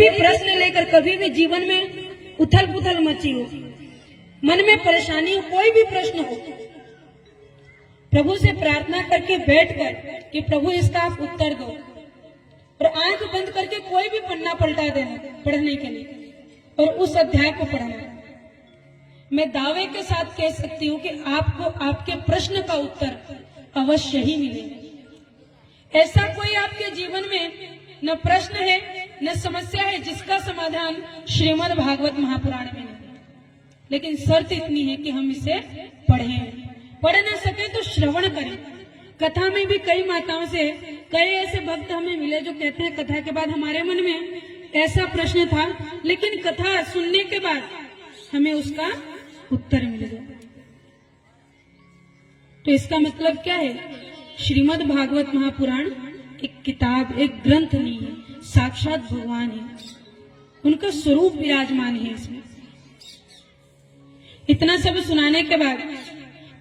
भी प्रश्न लेकर कभी भी जीवन में उथल पुथल मची हो, मन में परेशानी हो, कोई भी प्रश्न हो, प्रभु से प्रार्थना करके बैठकर कि प्रभु इसका आप उत्तर दो, और आंख बंद करके कोई भी पन्ना पलटा देना पढ़ने के लिए और उस अध्याय को पढ़ना। मैं दावे के साथ कह सकती हूँ कि आपको आपके प्रश्न का उत्तर अवश्य ही मिलेगा। ऐसा कोई आपके जीवन में न प्रश्न है न समस्या है जिसका समाधान श्रीमद् भागवत महापुराण में नहीं, लेकिन शर्त इतनी है कि हम इसे पढ़ें। पढ़ न सके तो श्रवण करें। कथा में भी कई माताओं से कई ऐसे भक्त हमें मिले जो कहते हैं कथा के बाद हमारे मन में ऐसा प्रश्न था, लेकिन कथा सुनने के बाद हमें उसका उत्तर मिल गया। तो इसका मतलब क्या है? श्रीमद् भागवत महापुराण एक किताब, एक ग्रंथ नहीं है, साक्षात भगवान है, उनका स्वरूप विराजमान है इसमें। इतना सब सुनाने के बाद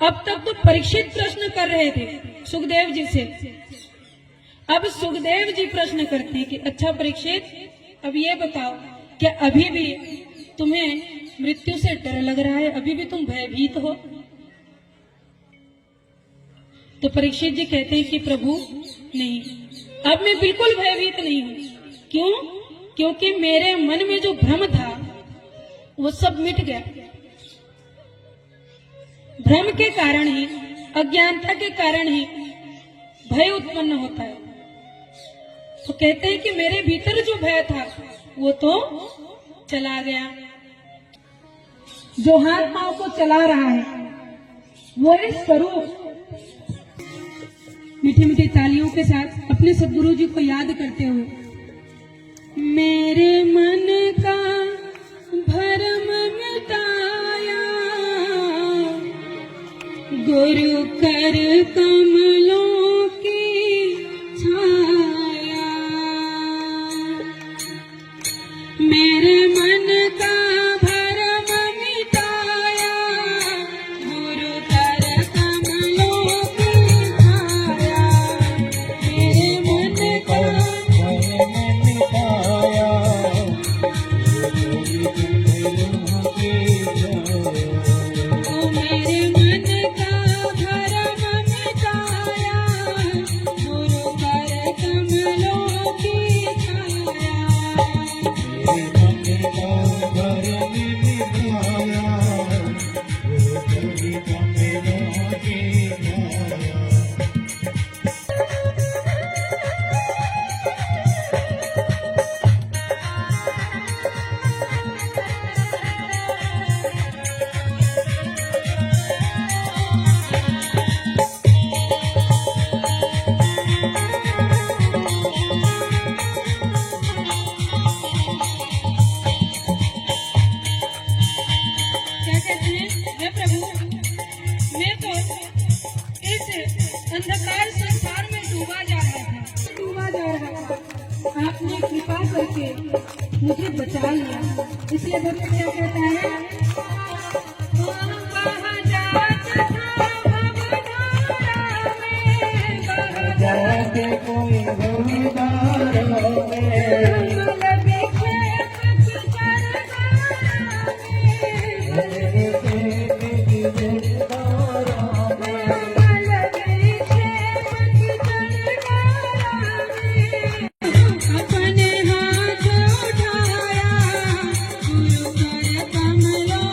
अब तक तो परीक्षित प्रश्न कर रहे थे सुखदेव जी से, अब सुखदेव जी प्रश्न करते हैं कि अच्छा परीक्षित, अब ये बताओ क्या अभी भी तुम्हें मृत्यु से डर लग रहा है? अभी भी तुम भयभीत हो? तो परीक्षित जी कहते हैं कि प्रभु नहीं, अब मैं बिल्कुल भयभीत नहीं हूं। क्यों? क्योंकि मेरे मन में जो भ्रम था वो सब मिट गया। भ्रम के कारण ही, अज्ञानता के कारण ही भय उत्पन्न होता है। तो कहते हैं कि मेरे भीतर जो भय था वो तो चला गया। जो हाथ पांव को चला रहा है वो है स्वरूप। मीठी मीठी तालियों के साथ अपने सद्गुरु जी को याद करते हुए, मेरे मन का भरम मिटाया गुरु कर कमलों की छाया, मेरे मन का भरम मिटाया गुरु कर कमलों की छाया, मेरे मन का भरम मिटाया गुरु कमलों की छाया, मेरे मन का भरम मिटाया गुरु कर कमलों की छाया, अंधकार संसार में डूबा जा रहा था। आपने कृपा करके मुझे बचा लिया। इसलिए भक्त क्या कहता है? अपने हाथ उठाया गुरु कर कमलों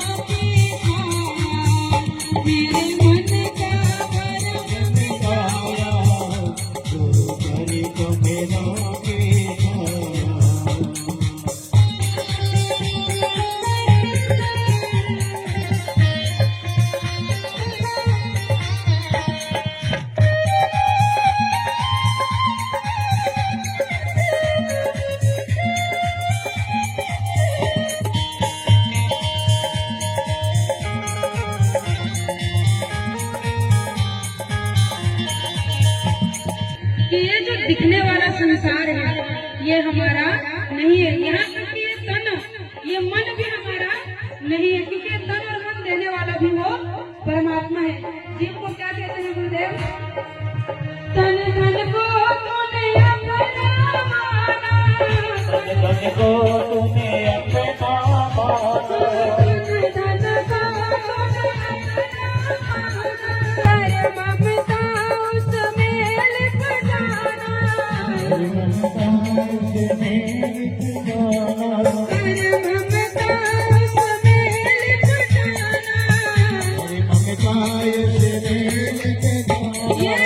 तुम्हें अपना मानो, धन का पर ममता उसमें लिप जाना, पर ममता उसमें लिप जाना, ये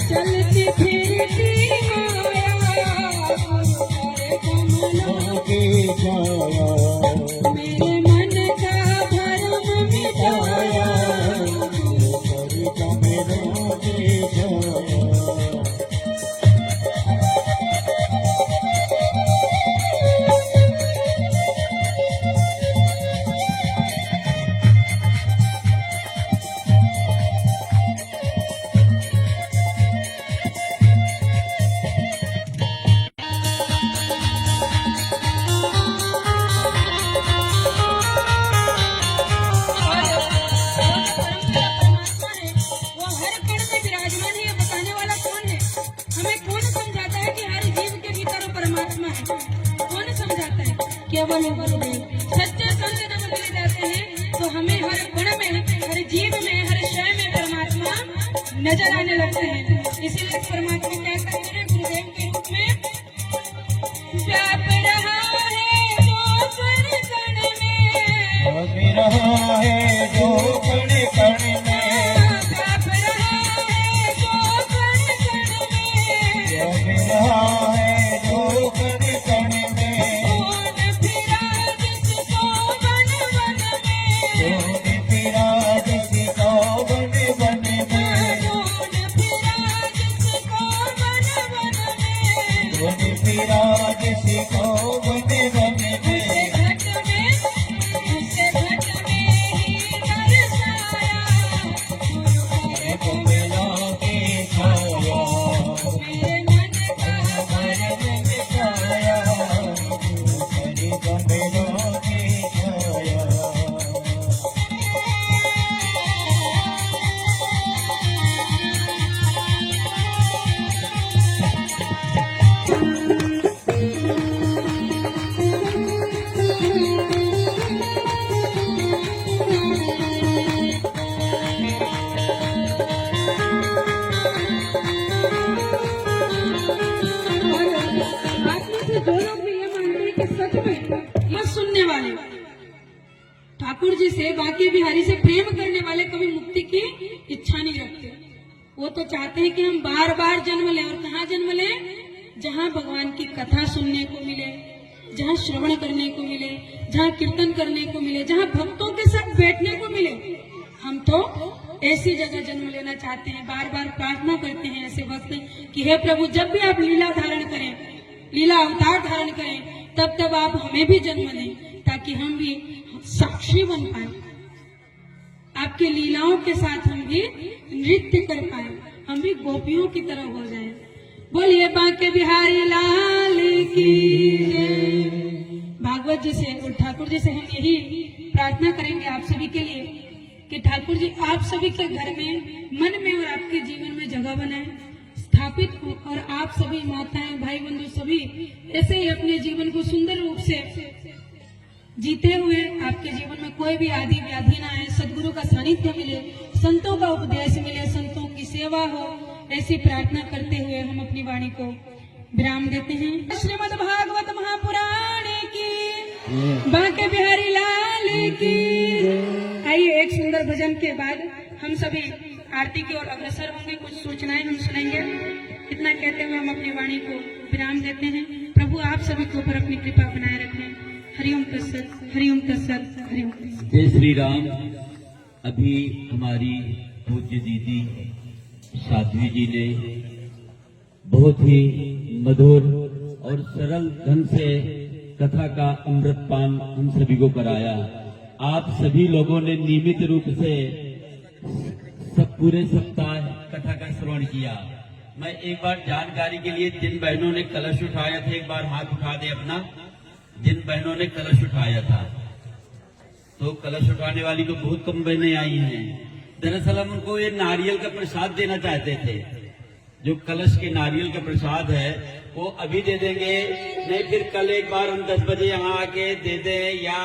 चलती फिरती माया मेरे मन का भरम मिटाया, केवल सच्चे संत जब मिल जाते हैं तो हमें हर गुण में, हर जीव में, हर शय में परमात्मा नजर आने लगते हैं। इसीलिए परमात्मा क्या करते हैं गुरुदेव के रूप में, व्याप रहा है जो कण कण में, व्याप रहा है जो कण कण में, व्याप रहा है जो कण कण में, व्याप रहा है जो कण कण में, ठाकुर जी से, बांके बिहारी से प्रेम करने वाले कभी मुक्ति की इच्छा नहीं रखते। वो तो चाहते हैं कि हम बार बार जन्म लें। और कहाँ जन्म लें? जहाँ भगवान की कथा सुनने को मिले, जहाँ श्रवण करने को मिले, जहाँ कीर्तन करने को मिले, जहाँ भक्तों के साथ बैठने को मिले। हम तो ऐसी जगह जन्म लेना चाहते हैं। बार बार प्रार्थना करते हैं ऐसे वक्त कि हे प्रभु, जब भी आप लीला धारण करें, लीला अवतार धारण करें, तब तब आप हमें भी जन्म दें, ताकि हम भी साक्षी बन पाए, आपके लीलाओं के साथ हम भी नृत्य कर पाए, हम भी गोपियों की तरह हो जाए। बोलिए बांके बिहारी लाल की जय। भागवत जी से और ठाकुर जी से हम यही प्रार्थना करेंगे आप सभी के लिए कि ठाकुर जी आप सभी के घर में, मन में और आपके जीवन में जगह बनाए, स्थापित हो, और आप सभी माताएं, भाई बंधु सभी ऐसे ही अपने जीवन को सुंदर रूप से जीते हुए आपके जीवन में कोई भी आदि व्याधि ना आए, सदगुरु का सानिध्य मिले, संतों का उपदेश मिले, संतों की सेवा हो, ऐसी प्रार्थना करते हुए हम अपनी वाणी को विराम देते हैं। श्रीमद् भागवत महापुराण की, बांके बिहारी लाल की। आइए एक सुंदर भजन के बाद हम सभी आरती की ओर अग्रसर होंगे। कुछ सूचनाएं हम सुनेंगे। इतना कहते हुए हम अपनी वाणी को विराम देते हैं। प्रभु आप सभी के ऊपर अपनी कृपा बनाए रखें। हरिओम तत्सत, हरिओम तत्सत, हरिओम तत्सत। जय श्री राम। अभी हमारी पूज्य दीदी साध्वी जी ने बहुत ही मधुर और सरल ढंग से कथा का अमृतपान हम सभी को कराया। आप सभी लोगों ने नियमित रूप से सब पूरे सप्ताह कथा का श्रवण किया। मैं एक बार जानकारी के लिए, जिन बहनों ने कलश उठाया था, एक बार हाथ उठा दे अपना। जिन बहनों ने कलश उठाया था, तो कलश उठाने वाली तो बहुत कम बहनें आई हैं। दरअसल हम उनको ये नारियल का प्रसाद देना चाहते थे, जो कलश के नारियल का प्रसाद है वो अभी दे देंगे, नहीं फिर कल एक बार हम 10 बजे यहाँ आके दे दें, या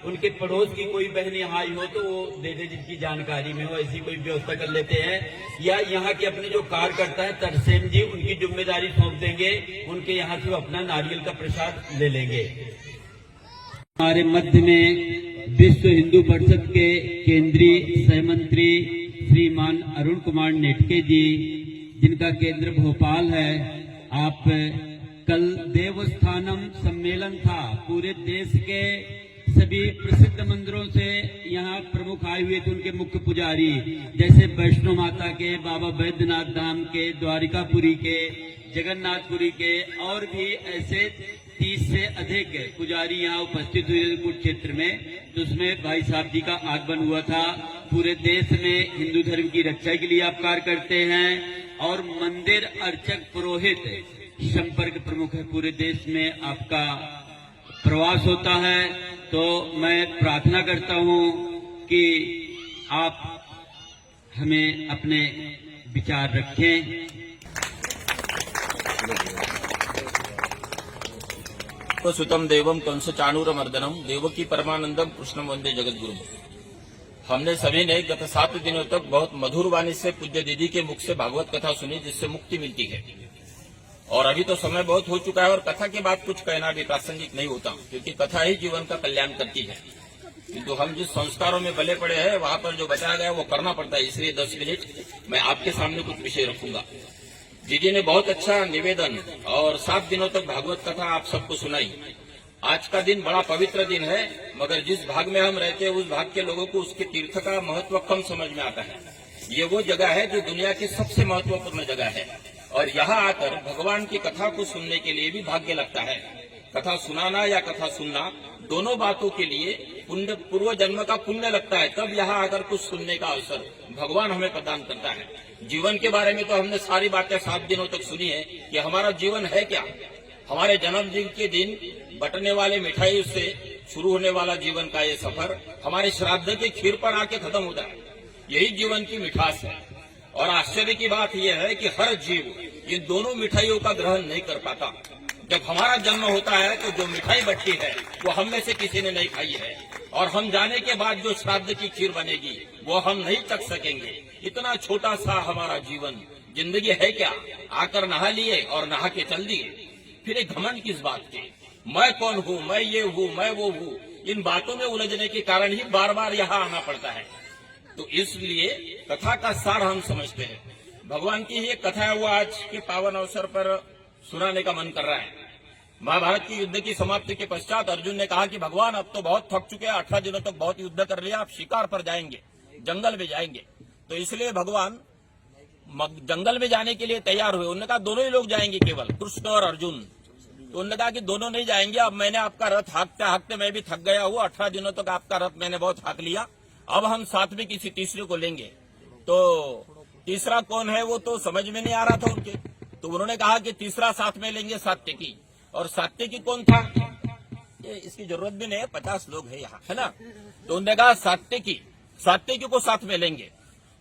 उनके पड़ोस की कोई बहन यहाँ आई हो तो वो दे दे जिसकी जानकारी में हो, ऐसी कोई व्यवस्था कर लेते हैं। या यहाँ के अपने जो कार्यकर्ता है तरसेम जी, उनकी जिम्मेदारी सौंप देंगे, उनके यहाँ से वो अपना नारियल का प्रसाद ले लेंगे। हमारे मध्य में विश्व हिंदू परिषद के केंद्रीय सहमंत्री श्रीमान अरुण कुमार नेटके जी, जिनका केंद्र भोपाल है। आप कल देवस्थानम सम्मेलन था, पूरे देश के सभी प्रसिद्ध मंदिरों से यहाँ प्रमुख आए हुए थे, उनके मुख्य पुजारी, जैसे वैष्णो माता के, बाबा बैद्यनाथ धाम के, द्वारिकापुरी के, जगन्नाथपुरी के, और भी ऐसे 30 से अधिक पुजारी यहाँ उपस्थित हुए कुछ क्षेत्र में। तो उसमें भाई साहब जी का आगमन हुआ था। पूरे देश में हिंदू धर्म की रक्षा के लिए आप कार्य करते हैं, और मंदिर अर्चक पुरोहित संपर्क प्रमुख है। पूरे देश में आपका प्रवास होता है, तो मैं प्रार्थना करता हूं कि आप हमें अपने विचार रखें। सुतम देवम कंस चाणूर मर्दनम देवकी परमानंदम कृष्णम वंदे जगतगुरु। हमने सभी ने गत 7 दिनों तक बहुत मधुर वाणी से पूज्य दीदी के मुख से भागवत कथा सुनी, जिससे मुक्ति मिलती है। और अभी तो समय बहुत हो चुका है और कथा के बाद कुछ कहना भी प्रासंगिक नहीं होता, क्योंकि कथा ही जीवन का कल्याण करती है। किंतु हम जिस संस्कारों में भले पड़े हैं वहां पर जो बताया गया वो करना पड़ता है। इसलिए 10 मिनट मैं आपके सामने कुछ विषय रखूंगा। दीदी ने बहुत अच्छा निवेदन और 7 दिनों तक भागवत कथा आप सबको सुनाई। आज का दिन बड़ा पवित्र दिन है, मगर जिस भाग में हम रहते हैं उस भाग के लोगों को उसके तीर्थ का महत्व कम समझ में आता है। ये वो जगह है जो दुनिया की सबसे महत्वपूर्ण जगह है, और यहाँ आकर भगवान की कथा को सुनने के लिए भी भाग्य लगता है। कथा सुनाना या कथा सुनना, दोनों बातों के लिए पुण्य, पूर्व जन्म का पुण्य लगता है। तब यहाँ आकर कुछ सुनने का अवसर भगवान हमें प्रदान करता है। जीवन के बारे में तो हमने सारी बातें 7 दिनों तक सुनी है कि हमारा जीवन है क्या। हमारे जन्मदिन के दिन बटने वाले मिठाई से शुरू होने वाला जीवन का ये सफर हमारे श्राद्ध के खीर पर आके खत्म होता है। यही जीवन की मिठास है। और आश्चर्य की बात यह है कि हर जीव ये दोनों मिठाइयों का ग्रहण नहीं कर पाता। जब हमारा जन्म होता है तो जो मिठाई बचती है वो हम में से किसी ने नहीं खाई है, और हम जाने के बाद जो श्राद्ध की खीर बनेगी वो हम नहीं चख सकेंगे। इतना छोटा सा हमारा जीवन, जिंदगी है क्या। आकर नहा लिए और नहा के चल दिए। फिर एक घमंड किस बात की, मैं कौन हूँ, मैं ये हूँ, मैं वो हूँ। इन बातों में उलझने के कारण ही बार बार यहाँ आना पड़ता है। तो इसलिए कथा का सार हम समझते हैं। भगवान की ही एक कथा है, वो आज के पावन अवसर पर सुनाने का मन कर रहा है। महाभारत की युद्ध की समाप्ति के पश्चात अर्जुन ने कहा कि भगवान अब तो बहुत थक चुके हैं, 18 दिनों तक बहुत युद्ध कर लिया, आप शिकार पर जाएंगे, जंगल में जाएंगे। तो इसलिए भगवान जंगल में जाने के लिए तैयार हुए। उन्होंने कहा दोनों ही लोग जाएंगे, केवल कृष्ण और अर्जुन। तो उन्होंने कहा कि दोनों नहीं जाएंगे, अब मैंने आपका रथ हाँकते हाँकते मैं भी थक गया हूँ, 18 दिनों तक आपका रथ मैंने बहुत हाँक लिया, अब हम साथ में किसी तीसरे को लेंगे। तो तीसरा कौन है वो तो समझ में नहीं आ रहा था उनके। तो उन्होंने कहा कि तीसरा साथ में लेंगे सात्यकी। और सात्यकी कौन था, ये इसकी जरूरत भी नहीं है, 50 लोग है यहाँ, है ना। तो उन्होंने कहा सात्यकी को साथ में लेंगे।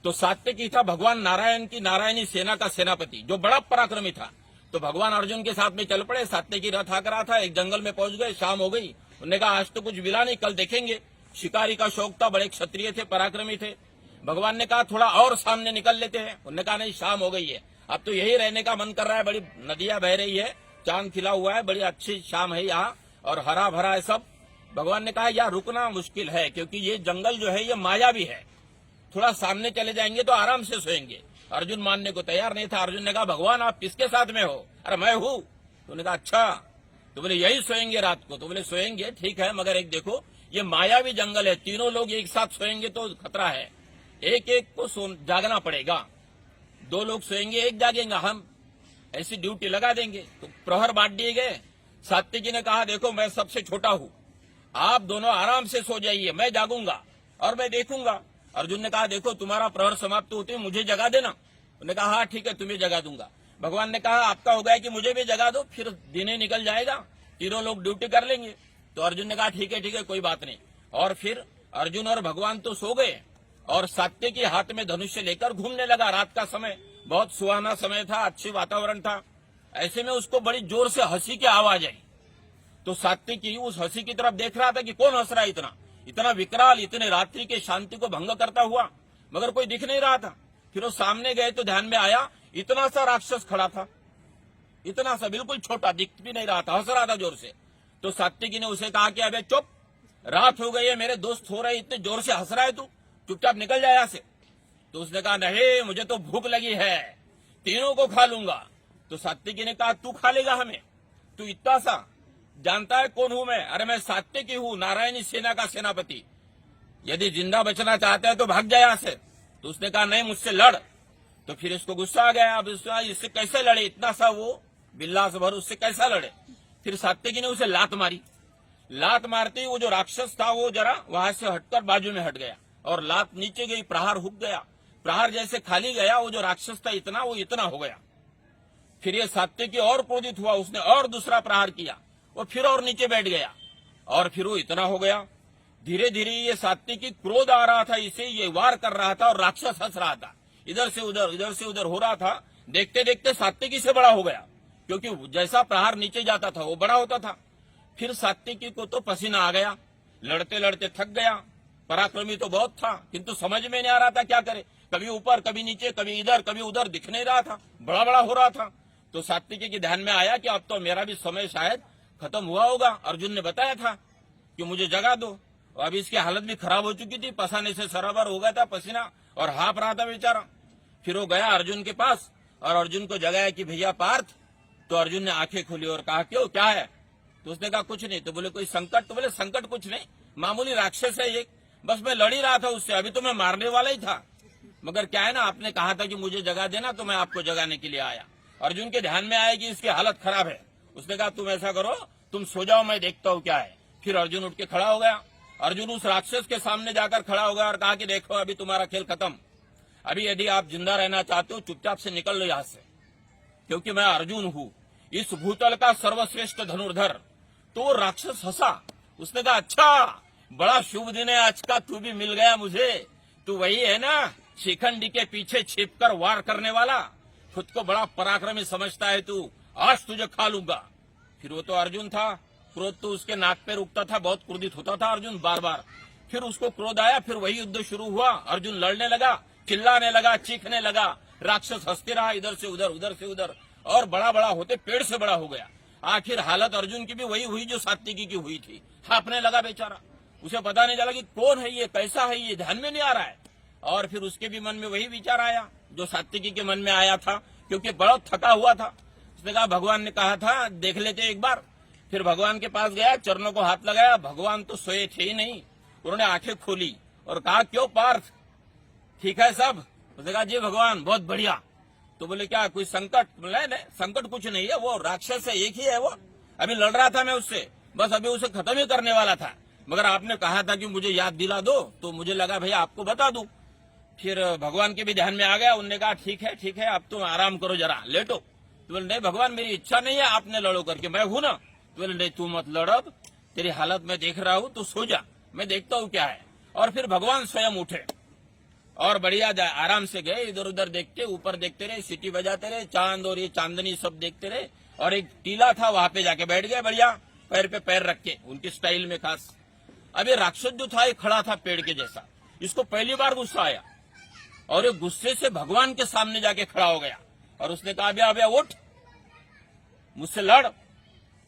तो सात्यकी था भगवान नारायण की नारायणी सेना का सेनापति, जो बड़ा पराक्रमी था। तो भगवान अर्जुन के साथ में चल पड़े। सात्यकी रथ हाँक रहा था, एक जंगल में पहुंच गए, शाम हो गई। उन्होंने कहा आज तो कुछ मिला नहीं, कल देखेंगे। शिकारी का शौक था, बड़े क्षत्रिय थे, पराक्रमी थे। भगवान ने कहा थोड़ा और सामने निकल लेते हैं। उन्होंने कहा नहीं, शाम हो गई है, अब तो यही रहने का मन कर रहा है। बड़ी नदियां बह रही है, चांद खिला हुआ है, बड़ी अच्छी शाम है यहाँ और हरा भरा है सब। भगवान ने कहा यहाँ रुकना मुश्किल है, क्योंकि ये जंगल जो है ये मायावी है, थोड़ा सामने चले जाएंगे तो आराम से सोएंगे। अर्जुन मानने को तैयार नहीं था। अर्जुन ने कहा भगवान आप किसके साथ में हो। अरे मैं हूँ। तो उन्होंने कहा अच्छा, तो बोले यही सोएंगे रात को। तो बोले सोएंगे, ठीक है, मगर एक देखो ये मायावी जंगल है, तीनों लोग एक साथ सोएंगे तो खतरा है, एक एक को जागना पड़ेगा। 2 लोग सोएंगे, एक जागेगा, हम ऐसी ड्यूटी लगा देंगे। तो प्रहर बांट दिए गए। सात्यकी ने कहा देखो मैं सबसे छोटा हूँ, आप दोनों आराम से सो जाइए, मैं जागूंगा और मैं देखूंगा। अर्जुन ने कहा देखो तुम्हारा प्रहर समाप्त होते ही मुझे जगा देना। उन्होंने कहा हाँ ठीक है, तुम्हें जगा दूंगा। भगवान ने कहा आपका हो गया कि मुझे भी जगा दो, फिर दिन ही निकल जाएगा, तीनों लोग ड्यूटी कर लेंगे। तो अर्जुन ने कहा ठीक है कोई बात नहीं। और फिर अर्जुन और भगवान तो सो गए और सात्यकी हाथ में धनुष्य लेकर घूमने लगा रात का समय। बहुत सुहाना समय था, अच्छी वातावरण था। ऐसे में उसको बड़ी जोर से हंसी की आवाज आई। तो सात्विकी उस हंसी की तरफ देख रहा था कि कौन हंस रहा है इतना विकराल, इतने रात्रि के शांति को भंग करता हुआ, मगर कोई दिख नहीं रहा था। फिर वो सामने गए तो ध्यान में आया इतना सा राक्षस खड़ा था, इतना सा, बिल्कुल छोटा, दिख भी नहीं रहा था, हंस रहा था जोर से। तो सात्विकी ने उसे कहा कि अबे चुप, रात हो गई है, मेरे दोस्त हो रहे, इतने जोर से हंस रहा है तू, चुपचाप निकल जाए यहां से। तो उसने कहा नहीं, मुझे तो भूख लगी है, तीनों को खा लूंगा। तो सात्विकी ने कहा तू खा लेगा हमें, तू इतना सा जानता है कौन हूं मैं? अरे मैं सात्विकी हूं, नारायणी सेना का सेनापति, यदि जिंदा बचना चाहते हैं तो भाग जाए यहां से। तो उसने कहा नहीं, मुझसे लड़। तो फिर इसको गुस्सा आ गया, अब इससे कैसे लड़े, इतना सा वो बिल्ला से भर, उससे कैसा लड़े। फिर सात्विकी ने उसे लात मारी। लात मारते ही वो जो राक्षस था वो जरा वहां से हटकर बाजू में हट गया और लात नीचे गई, प्रहार हुक गया। प्रहार जैसे खाली गया, वो जो राक्षस था इतना, वो इतना हो गया। फिर ये सात्विकी और क्रोधित हुआ, उसने और दूसरा प्रहार किया, वो फिर और नीचे बैठ गया और फिर वो इतना हो गया। धीरे धीरे ये सात्विकी क्रोध आ रहा था, इसे ये वार कर रहा था और राक्षस हंस रहा था, इधर से उधर हो रहा था। देखते देखते सात्विकी से बड़ा हो गया, क्योंकि जैसा प्रहार नीचे जाता था वो बड़ा होता था। फिर सात्विकी को तो पसीना आ गया, लड़ते लड़ते थक गया। पराक्रमी तो बहुत था, किंतु समझ में नहीं आ रहा था क्या करे, कभी ऊपर कभी नीचे, कभी इधर कभी उधर, दिख नहीं रहा था, बड़ा बड़ा हो रहा था। तो सात्विकी के ध्यान में आया कि अब तो मेरा भी समय शायद खत्म हुआ होगा। अर्जुन ने बताया था कि मुझे जगा दो, और अभी इसकी हालत भी खराब हो चुकी थी, पसीने से सराबर हो गया था पसीना और हाँफ रहा था बेचारा। फिर वो गया अर्जुन के पास और अर्जुन को जगाया कि भैया पार्थ। तो अर्जुन ने आंखें खोली और कहा क्यों, क्या है? तो उसने कहा कुछ नहीं। तो बोले कोई संकट? तो बोले संकट कुछ नहीं, मामूली राक्षस है एक, बस मैं लड़ ही रहा था उससे, अभी तो मैं मारने वाला ही था, मगर क्या है ना, आपने कहा था कि मुझे जगा देना, तो मैं आपको जगाने के लिए आया। अर्जुन के ध्यान में आया कि इसकी हालत खराब है। उसने कहा तुम ऐसा करो, तुम सो जाओ, मैं देखता हूँ क्या है। फिर अर्जुन उठ के खड़ा हो गया। अर्जुन उस राक्षस के सामने जाकर खड़ा हो गया और कहा कि देखो अभी तुम्हारा खेल खत्म, अभी यदि आप जिंदा रहना चाहते हो चुपचाप से निकल लो यहाँ से, क्योंकि मैं अर्जुन हूँ, इस भूतल का सर्वश्रेष्ठ धनुर्धर। तो राक्षस हंसा, उसने कहा अच्छा बड़ा शुभ दिन है आज का, तू भी मिल गया मुझे, तू वही है ना शिखंडी के पीछे छिपकर वार करने वाला, खुद को बड़ा पराक्रमी समझता है तू, आज तुझे खा लूंगा। फिर वो तो अर्जुन था, क्रोध तो उसके नाक पे रुकता था, बहुत क्रोधित होता था अर्जुन बार बार। फिर उसको क्रोध आया, फिर वही युद्ध शुरू हुआ, अर्जुन लड़ने लगा, चिल्लाने लगा, चीखने लगा, राक्षस हंसते रहा इधर से उधर, और बड़ा बड़ा होते पेड़ से बड़ा हो गया। आखिर हालत अर्जुन की भी वही हुई जो सात्विकी की हुई थी, हाँफने लगा बेचारा, उसे पता नहीं चला कि कौन है ये, कैसा है ये, ध्यान में नहीं आ रहा है। और फिर उसके भी मन में वही विचार आया जो सात्विकी के मन में आया था, क्योंकि बहुत थका हुआ था। उसने कहा भगवान ने कहा था देख लेते एक बार। फिर भगवान के पास गया, चरणों को हाथ लगाया, भगवान तो सोए थे ही नहीं, उन्होंने आंखें खोली और कहा क्यों पार्थ, ठीक है सब? उसने कहा जी भगवान बहुत बढ़िया। तो बोले क्या कोई संकट? बोले नहीं संकट कुछ नहीं है, वो राक्षस है, एक ही है वो, अभी लड़ रहा था मैं उससे, बस अभी उसे खत्म ही करने वाला था, मगर आपने कहा था कि मुझे याद दिला दो, तो मुझे लगा भैया आपको बता दूं। फिर भगवान के भी ध्यान में आ गया, उन्होंने कहा ठीक है अब तुम आराम करो, जरा लेटो। तो बोले नहीं भगवान मेरी इच्छा नहीं है आपने लड़ो करके, मैं हूं ना। तो बोले नहीं तू मत लड़, अब तेरी हालत में देख रहा हूं, तू सो जा, मैं देखता हूं क्या है। और फिर भगवान स्वयं उठे और बढ़िया आराम से गए, इधर उधर देखते, ऊपर देखते रहे, सीटी बजाते रहे, चांद और ये चांदनी सब देखते रहे, और एक टीला था वहां पे जाके बैठ गए बढ़िया, पैर पे पैर रख के, उनकी स्टाइल में खास। अब ये राक्षस जो था ये खड़ा था पेड़ के जैसा, इसको पहली बार गुस्सा आया और ये गुस्से से भगवान के सामने जाके खड़ा हो गया और उसने कहा अबे उठ, मुझसे लड़।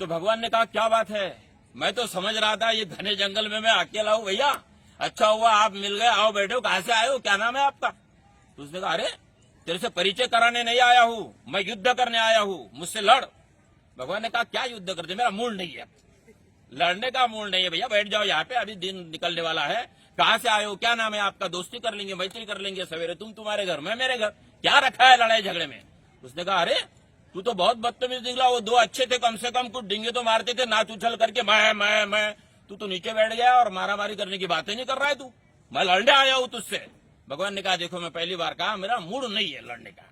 तो भगवान ने कहा क्या बात है, मैं तो समझ रहा था ये घने जंगल में मैं अकेला हूं भैया, अच्छा हुआ आप मिल गए, आओ बैठो, कहां से आए हो, क्या नाम है आपका? तो उसने कहा अरे तेरे से परिचय कराने नहीं आया हूं, मैं युद्ध करने आया हूं, मुझसे लड़। भगवान ने कहा क्या युद्ध करते, मेरा मूड नहीं है, लड़ने का मूड नहीं है भैया, बैठ जाओ यहाँ पे, अभी दिन निकलने वाला है, कहाँ से आए हो, क्या नाम है आपका, दोस्ती कर लेंगे, मैत्री कर लेंगे, सवेरे तुम तुम्हारे घर मैं मेरे घर, क्या रखा है लड़ाई झगड़े में। उसने कहा अरे तू तो बहुत बदतमीज निकला, वो दो अच्छे थे, कम से कम कुछ डिंगे तो मारते थे, नाच उछल करके मैं तू तो नीचे बैठ गया और मारामारी करने की बातें नहीं कर रहा है तू, मैं लड़ने आया हूं तुझसे। भगवान ने कहा देखो मैं पहली बार कहा मेरा मूड नहीं है लड़ने का।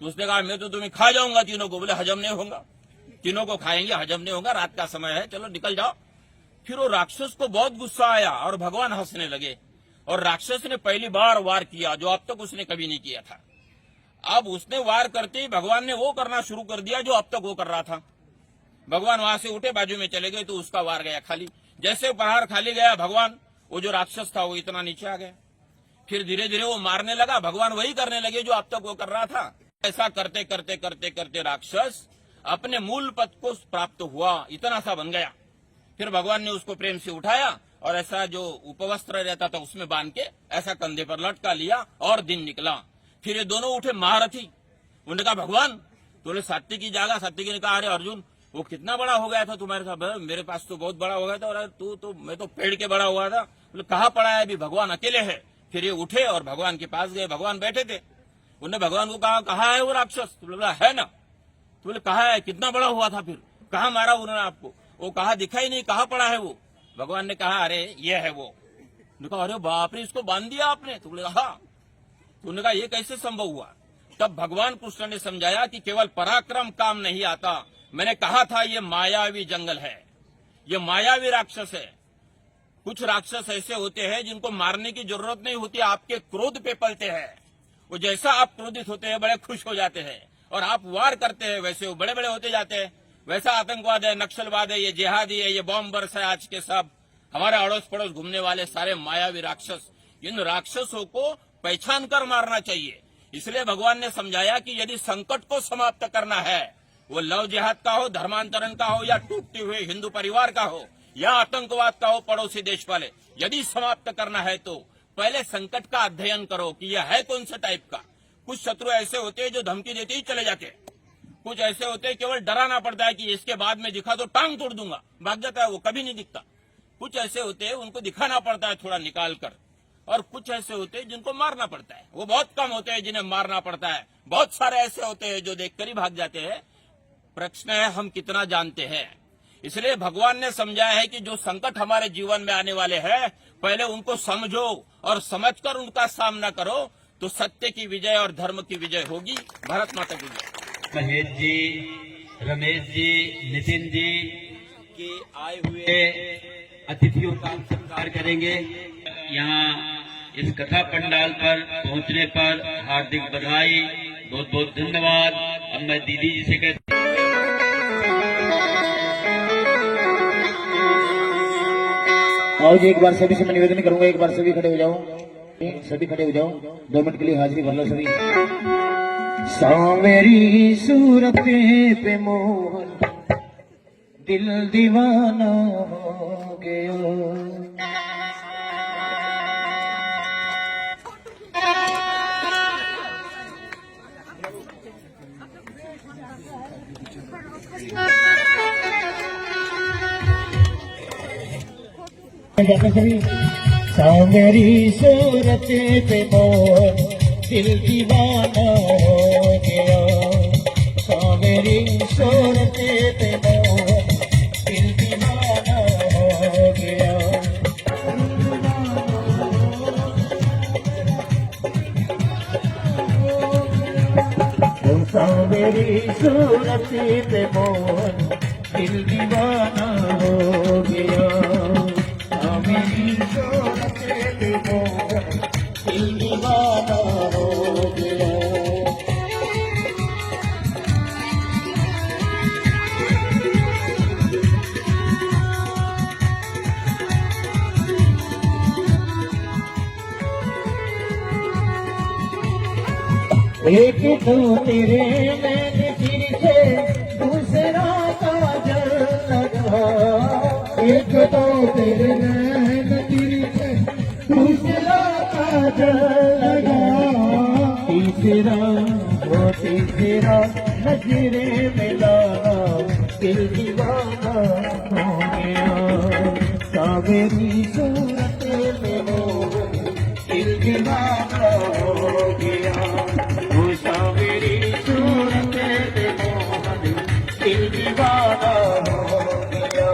तो उसने कहा मैं तो तुम्हें खा जाऊंगा तीनों को। बोले हजम नहीं होगा, तीनों को खाएंगे, हजम नहीं होगा, रात का समय है, चलो निकल जाओ। फिर वो राक्षस को बहुत गुस्सा आया और भगवान हंसने लगे, और राक्षस ने पहली बार वार किया जो अब तक उसने कभी नहीं किया था। अब उसने वार करते ही भगवान ने वो करना शुरू कर दिया जो अब तक वो कर रहा था। भगवान वहां से उठे, बाजू में चले गए तो उसका वार गया खाली। जैसे प्रहार खाली गया, भगवान वो जो राक्षस था वो इतना नीचे आ गया। फिर धीरे धीरे वो मारने लगा, भगवान वही करने लगे जो अब तक वो कर रहा था। ऐसा करते करते करते करते राक्षस अपने मूल पद को प्राप्त हुआ, इतना सा बन गया। फिर भगवान ने उसको प्रेम से उठाया और ऐसा जो उपवस्त्र रहता था उसमें बांध के ऐसा कंधे पर लटका लिया और दिन निकला। फिर ये दोनों उठे महारथी। उन्होंने कहा भगवान, बोले सात्विकी जागा। सात्विकी ने कहा अरे अर्जुन, वो कितना बड़ा हो गया था तुम्हारे साथ? मेरे पास तो बहुत बड़ा हो गया था, और तू तो मैं तो पेड़ के बड़ा हुआ था। बोले कहाँ पड़ा है अभी, भगवान अकेले है। फिर ये उठे और भगवान के पास गए। भगवान बैठे थे। उन्होंने भगवान को कहा कहाँ है वो राक्षस? तो बोला है ना। तो बोले कहाँ है, कितना बड़ा हुआ था, फिर कहाँ मारा उन्होंने आपको? वो कहा दिखाई नहीं, कहाँ पड़ा है वो? भगवान ने कहा अरे ये है वो। उन्होंने कहा अरे बाप रे, इसको बांध दिया आपने? तो बोले हाँ। तो उन्होंने कहा ये कैसे संभव हुआ? तब भगवान कृष्ण ने समझाया कि केवल पराक्रम काम नहीं आता। मैंने कहा था ये मायावी जंगल है, ये मायावी राक्षस है। कुछ राक्षस ऐसे होते हैं जिनको मारने की जरूरत नहीं होती, आपके क्रोध पे पलते हैं। वो जैसा आप क्रोधित होते हैं बड़े खुश हो जाते हैं, और आप वार करते हैं वैसे वो बड़े बड़े होते जाते हैं। वैसा आतंकवाद है, नक्सलवाद है, ये जिहादी है, ये बॉम्ब बर्स है आज के सब हमारे अड़ोस पड़ोस घूमने वाले सारे मायावी राक्षस। इन राक्षसों को पहचान कर मारना चाहिए। इसलिए भगवान ने समझाया कि यदि संकट को समाप्त करना है, वो लव जिहाद का हो, धर्मांतरण का हो, या टूटते हुए हिंदू परिवार का हो, या आतंकवाद का हो, पड़ोसी देश वाले, यदि समाप्त करना है तो पहले संकट का अध्ययन करो कि यह है कौन सा टाइप का। कुछ शत्रु ऐसे होते हैं जो धमकी देते ही चले जाते हैं। कुछ ऐसे होते हैं केवल डराना पड़ता है कि इसके बाद में दिखा तो टांग तोड़ दूंगा, भाग जाता है, वो कभी नहीं दिखता। कुछ ऐसे होते हैं उनको दिखाना पड़ता है थोड़ा निकाल कर, और कुछ ऐसे होते हैं जिनको मारना पड़ता है। वो बहुत कम होते हैं जिन्हें मारना पड़ता है, बहुत सारे ऐसे होते हैं जो देखकर ही भाग जाते हैं। प्रश्न है हम कितना जानते हैं। इसलिए भगवान ने समझाया है कि जो संकट हमारे जीवन में आने वाले हैं, पहले उनको समझो और समझकर उनका सामना करो, तो सत्य की विजय और धर्म की विजय होगी। भारत माता की जय। महेश जी, रमेश जी, नितिन जी के आए हुए अतिथियों का हम सत्कार करेंगे। यहाँ इस कथा पंडाल पर पहुंचने पर हार्दिक बधाई, बहुत बहुत धन्यवाद। अब मैं दीदी जी से कहता आओ जी, एक बार सभी से मैं निवेदन करूंगा, एक बार सभी खड़े हो जाओ, सभी खड़े हो जाओ, 2 मिनट के लिए हाजिरी भर लो सभी। सावेरी सूरत पे मोहन दिल दीवाना हो गया। सभी सावेरी सूरत पे मोहन दिल दीवाना हो गया। सावेरी सूरत पे मोहन दिल दीवाना हो गया। सावेरी सूरत पे मोहन दिल दीवाना हो गया। सावेरी सूरत पे मोहन दिल दीवाना हो गया। एक तो तेरे मैंने फिर से दूसरा काजल लगा। एक तो तेरे मैंने फिर से दूसरा काजल लगा। तीसरा वो तीसरा नजरे मिलाना दिल दीवाना हो गया। सावेरी सूरत में मोहन दिल दीवाना हो गया। सावेरी सूरत पे मोहन दिल दीवाना हो गया।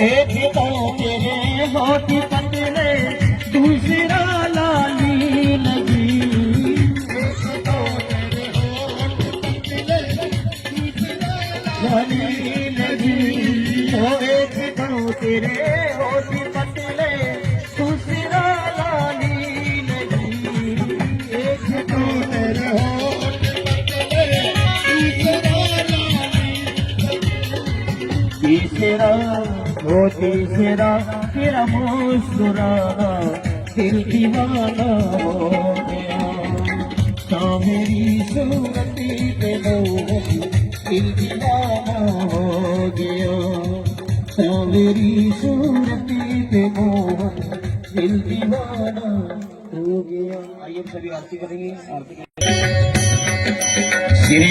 एक तो तेरे होठ पतले दूसरा लाली लगी। एक तो तेरे तेरे होती पतले दूसरा लाली नहीं, एक तो तेरे होती पतले दूसरा लाली, तीसरा वो तीसरा तेरा मुस्कुराना दिल दीवाना हो गया, मेरी सूरती पे दिल दीवाना हो गया, मेरी सूरती पे दिल दीवाना हो गया। आइए सभी आरती करेंगे, आरती श्री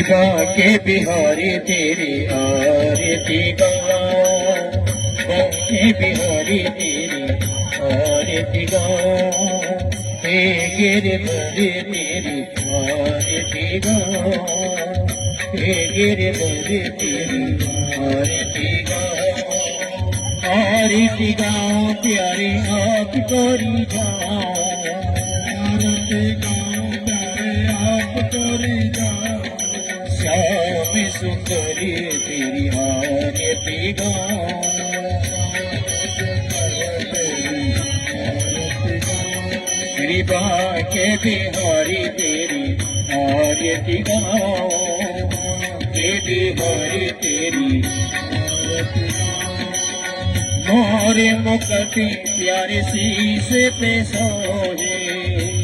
के बिहारी तेरी आरती गाओ, के बिहारी तेरी आरती गाओ, हे गिर बड़े तेरी आरती गाओ, हे गिर बड़े तेरी आरती गाओ, आरती गाओ प्यारे आप कोरी जाओ, आरती गाओ प्यारे आप कोरी जाओ, श्याम सुंदरी तेरी आरती गाओ, श्री के बिहारी तेरी आरती गाओ, के बिहारी तेरी आरती गाओ, मोरे मुकटी प्यारे शीश पे सोहे,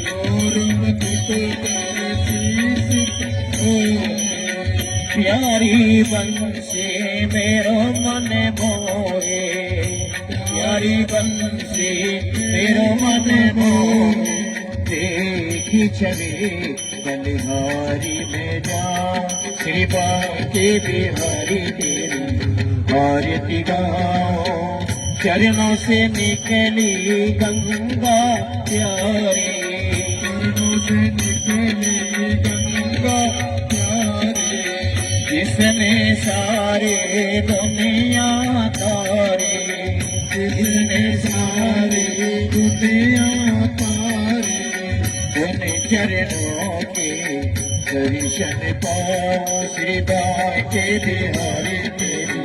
मोरे मुकटी प्यारे शीश पे सोहे, प्यारी बंसी मेरो मन मोहे, प्यारी बंसी मेरो मन मोहे, देखी छवि बलिहारी में जा, श्री के बिहारी तेरी आरती गाओ, चरणों से निकली गंगा प्यारी, चरणों से निकली गंगा प्यारी, जिसने सारे दुनिया तारे, जिसने सारे दुनिया तारे, उन चरणों के दर्शन पाओ, श्री के बिहारी तेरी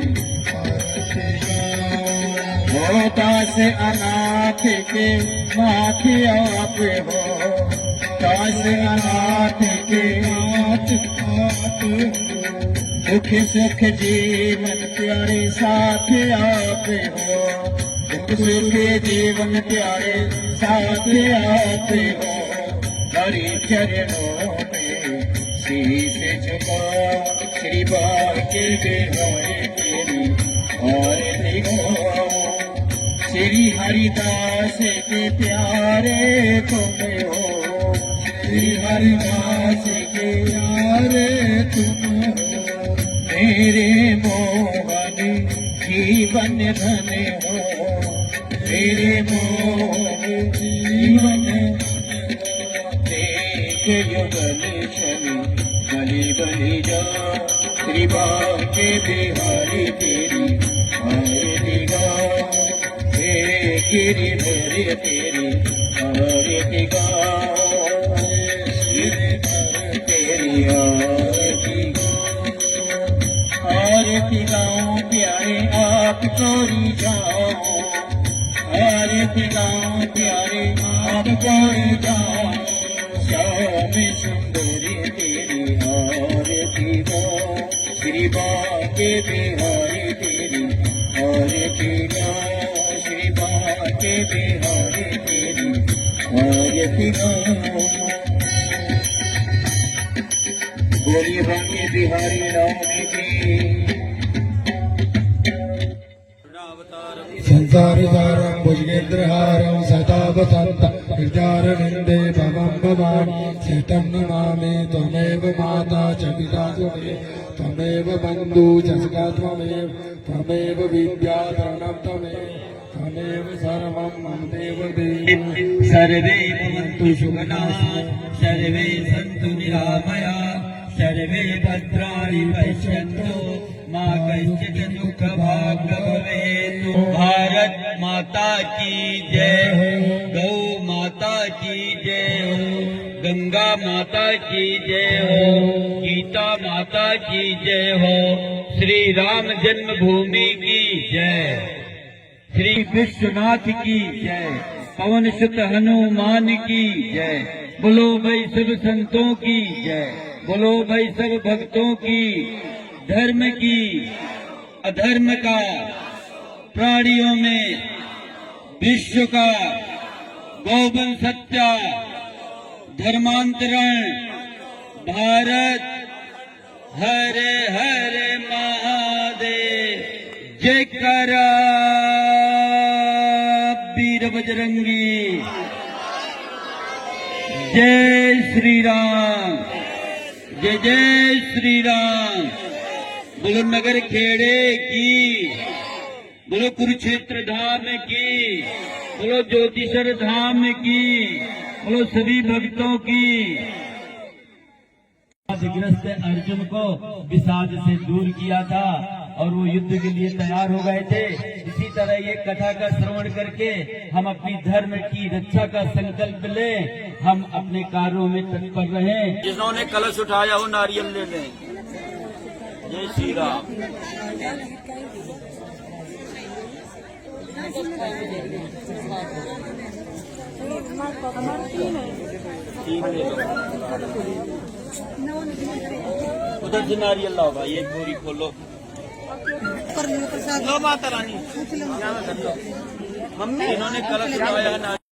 आरती गाओ, दास अनाथ के माथे आप हो, दास अनाथ के हाथ आप हो, दुख सुख जीवन प्यारे साथ आप हो, दुख सुख जीवन प्यारे साथ आप हो, हरि चरणों में शीश झुकाओ, श्री के बिहारी तेरी आरती गाओ, श्री हरिदास के प्यारे तुम हो, श्री हरिदास के प्यारे तुम हो, मेरे मोहन जीवन धन हो, मेरे मोहन जीवन देख युगल शनि बलि बलि जाओ, श्री के बिहारी तेरी आरती गाओ, हे गिरि भरे तेरी आरती गाओ, तेरी आरती आरती गाओ प्यारे आप कोरी जाओ, आरती गाओ प्यारे आप कोरी जाओ, श्याम सुंदरी तेरी आरती गाओ, श्री के बिहारी तेरी आरती गाओ, श्री के बिहारी तेरी आरती गाओ, बोलिए बांके बिहारी राम की। संसारिसारं भुजगेन्द्रहारं सदा वसन्तं हृदयारविन्दे भवं भवानी, शतं नमामि त्वमेव माता च पिता च मे, त्वमेव बन्धु च सखा त्वमेव, त्वमेव विद्या धनं त्वमेव, त्वमेव सर्वं मम देव देव। सर्वे भवन्तु सुखिनः, सर्वे सन्तु निरामया, सर्वे भद्राणि पश्यन्तु, मां कश्चित् दुःखभाग् भवेत्। भारत माता की जय हो, गौ माता की जय हो, गंगा माता की जय हो, गीता माता की जय हो, श्री राम जन्मभूमि की जय। श्री विश्वनाथ की जय, पवन सुत हनुमान की जय, बोलो भाई सब संतों की जय, बोलो भाई सब भक्तों की, धर्म की अधर्म का, प्राणियों में विश्व का, गौवंश हत्या, धर्मांतरण, भारत हरे हरे महादेव, जयकारा वीर बजरंगी, जय श्री राम, जय जय श्री राम। बोलो नगर खेड़े की, बोलो कुरुक्षेत्र धाम की, बोलो ज्योतिषर धाम की, बोलो सभी भक्तों की। ग्रस्त अर्जुन को विषाद से दूर किया था और वो युद्ध के लिए तैयार हो गए थे। इसी तरह ये कथा का श्रवण करके हम अपनी धर्म की रक्षा का संकल्प लें, हम अपने कार्यों में तत्पर रहें। जिन्होंने कलश उठाया वो नारियल ले लें। जय श्री राम। उधर से नारियल लाओ भाई, एक बोरी खोलो। लो माता रानी, मम्मी इन्होंने कलश उठाया है।